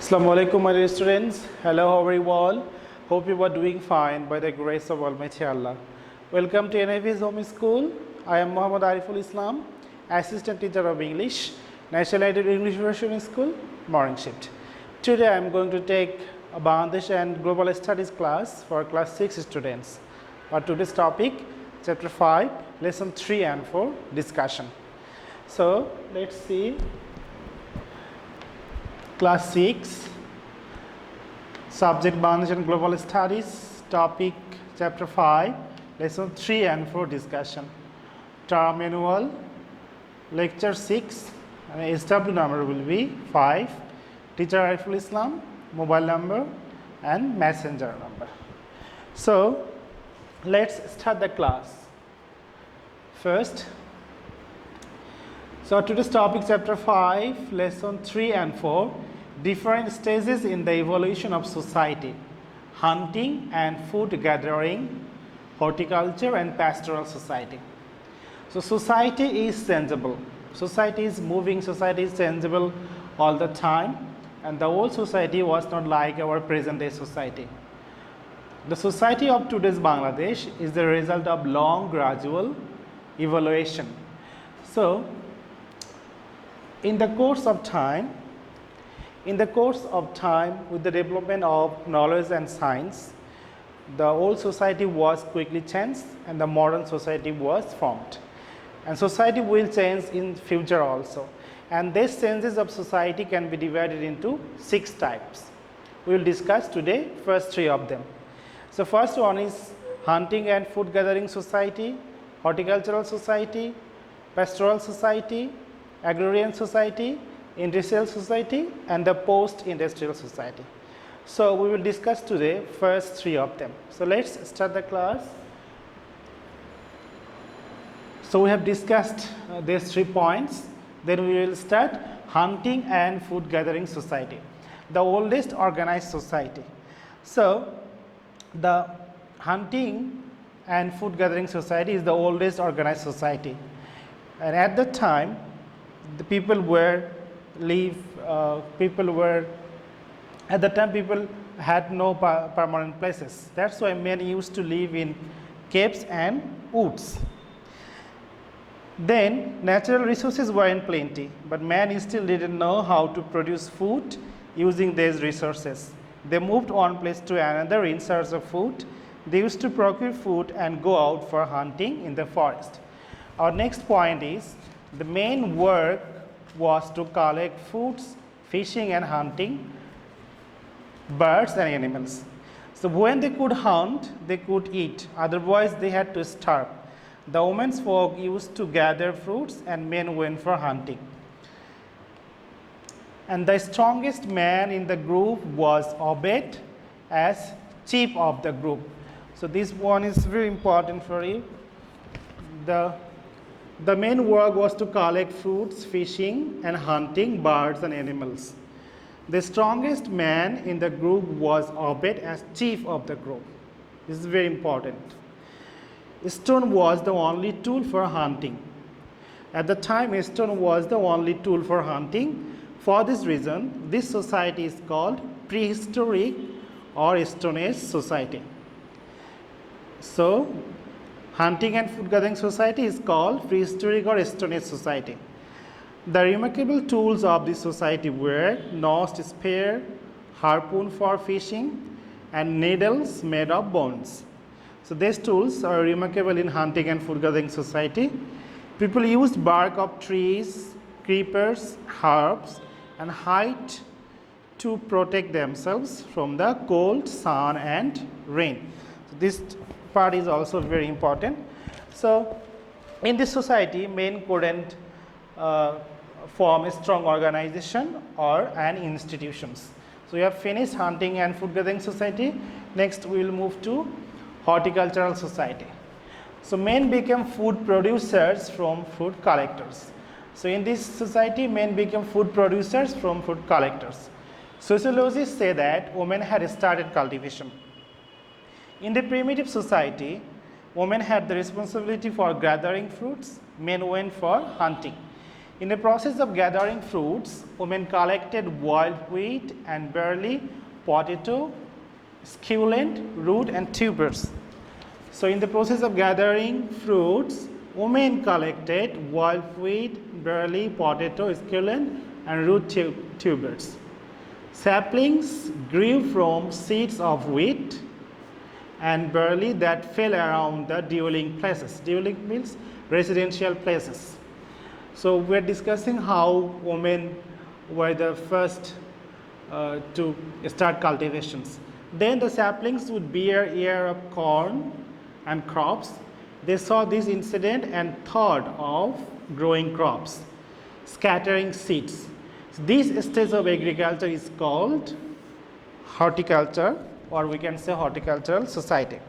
Assalamu alaikum, my dear students. Hello, how are you all? Hope you are doing fine by the grace of Almighty Allah. Welcome to NIV's Home School. I am Muhammad Ariful Islam, Assistant Teacher of English, National Aided English Version School, morning shift. Today I am going to take a Bangladesh and Global Studies class for class 6 students. For today's topic, Chapter 5, Lesson 3 and 4, discussion. So, let's see. Class 6, subject Bangladesh and Global Studies, topic Chapter 5, Lesson 3 and 4 discussion. Term manual, Lecture 6, and SW number will be 5, teacher Ariful Islam, mobile number and messenger number. So, let's start the class. First, so today's topic Chapter 5, Lesson 3 and 4, different stages in the evolution of society, hunting and food gathering, horticulture and pastoral society. So society is changeable, society is moving, society is changeable all the time, and the old society was not like our present day society. The society of today's Bangladesh is the result of long gradual evaluation. So in the course of time, with the development of knowledge and science, the old society was quickly changed and the modern society was formed. And society will change in future also. And these changes of society can be divided into 6 types. We will discuss today first 3 of them. So first one is hunting and food gathering society, horticultural society, pastoral society, agrarian society, industrial society, and the post-industrial society. So we will discuss today first 3 of them. So let's start the class. So we have discussed these 3 points. Then we will start hunting and food gathering society, the oldest organized society. So the hunting and food gathering society is the oldest organized society, and at the time the people had no permanent places. That's why men used to live in caves and woods. Then natural resources were in plenty, but man still didn't know how to produce food using these resources. They moved one place to another in search of food. They used to procure food and go out for hunting in the forest. Our next point is the main work was to collect foods, fishing and hunting birds and animals. So when they could hunt, they could eat, otherwise they had to starve. The women's folk used to gather fruits and men went for hunting. And the strongest man in the group was obeyed as chief of the group. So this one is very important for you. The main work was to collect fruits, fishing and hunting birds and animals. The strongest man in the group was obeyed as chief of the group. This is very important. Stone was the only tool for hunting. At the time, stone was the only tool for hunting. For this reason, this society is called prehistoric or Stone Age society. So, hunting and food gathering society is called prehistoric or Stone Age society. The remarkable tools of this society were notched spear, harpoon for fishing, and needles made of bones. So these tools are remarkable in hunting and food gathering society. People used bark of trees, creepers, herbs, and hide to protect themselves from the cold, sun, and rain. So this part is also very important. So in this society, men couldn't form a strong organization or an institutions. So we have finished hunting and food gathering society. Next we will move to horticultural society. So men became food producers from food collectors. So in this society, men became food producers from food collectors. Sociologists say that women had started cultivation. In the primitive society, women had the responsibility for gathering fruits, men went for hunting. In the process of gathering fruits, women collected wild wheat and barley, potato, succulent, root and tubers. So in the process of gathering fruits, women collected wild wheat, barley, potato, succulent and root tubers. Saplings grew from seeds of wheat and barley that fell around the dwelling places. Dwelling means residential places. So we are discussing how women were the first to start cultivations. Then the saplings would bear ear of corn and crops. They saw this incident and thought of growing crops, scattering seeds. This stage of agriculture is called horticulture, or we can say horticultural society.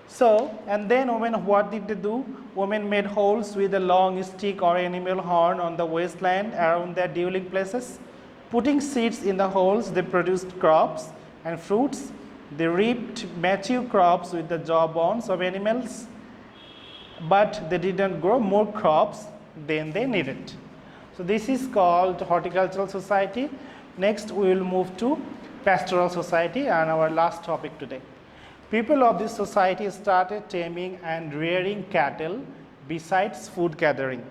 So, and then women, what did they do? Women made holes with a long stick or animal horn on the wasteland around their dwelling places. Putting seeds in the holes, they produced crops and fruits. They reaped mature crops with the jawbones of animals, but they didn't grow more crops than they needed. So this is called Horticultural Society. Next we will move to Pastoral Society, and our last topic today. People of this society started taming and rearing cattle besides food gathering.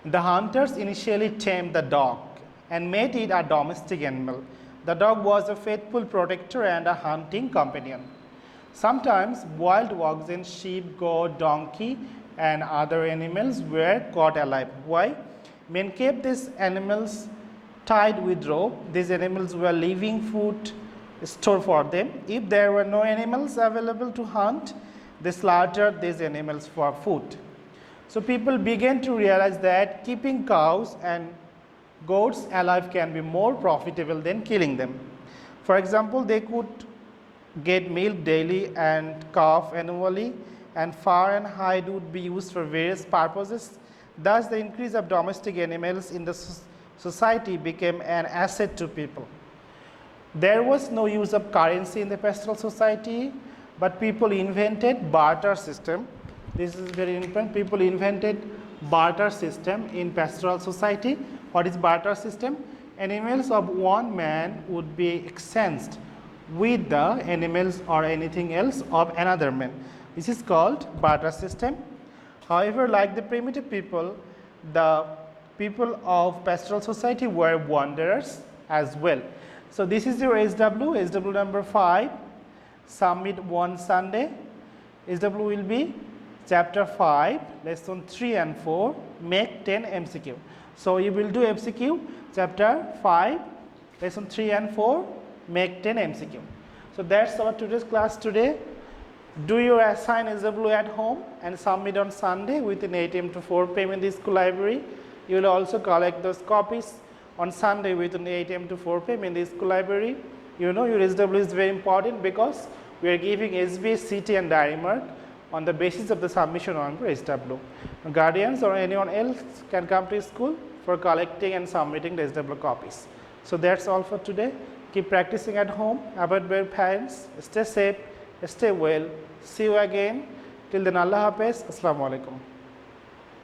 The hunters initially tamed the dog and made it a domestic animal. The dog was a faithful protector and a hunting companion. Sometimes wild oxen, sheep, goat, donkey and other animals were caught alive. Why? Men kept these animals tied with rope. These animals were living food stored for them. If there were no animals available to hunt, they slaughtered these animals for food. So people began to realize that keeping cows and goats alive can be more profitable than killing them. For example, they could get milk daily and calf annually, and fur and hide would be used for various purposes. Thus, the increase of domestic animals in the society became an asset to people. There was no use of currency in the pastoral society, but people invented barter system. This is very important. People invented barter system in pastoral society. What is barter system? Animals of one man would be exchanged with the animals or anything else of another man. This is called barter system. However, like the primitive people, the people of pastoral society were wanderers as well. So this is your SW number 5, submit one Sunday. SW will be chapter 5, lesson 3 and 4, make 10 MCQ. So you will do MCQ, chapter 5, lesson 3 and 4, make 10 MCQ. So that's our today's class today. Do your assign SW at home and submit on Sunday within 8 AM to 4 PM in the school library. You will also collect those copies on Sunday within 8 AM to 4 PM in the school library. You know your SW is very important because we are giving SBS, CT and diary mark on the basis of the submission on SW. Guardians or anyone else can come to school for collecting and submitting the SW copies. So that's all for today. Keep practicing at home, avoid bad parents, stay safe, stay well. See you again. Till then, Allah Hafiz. Assalamu alaikum.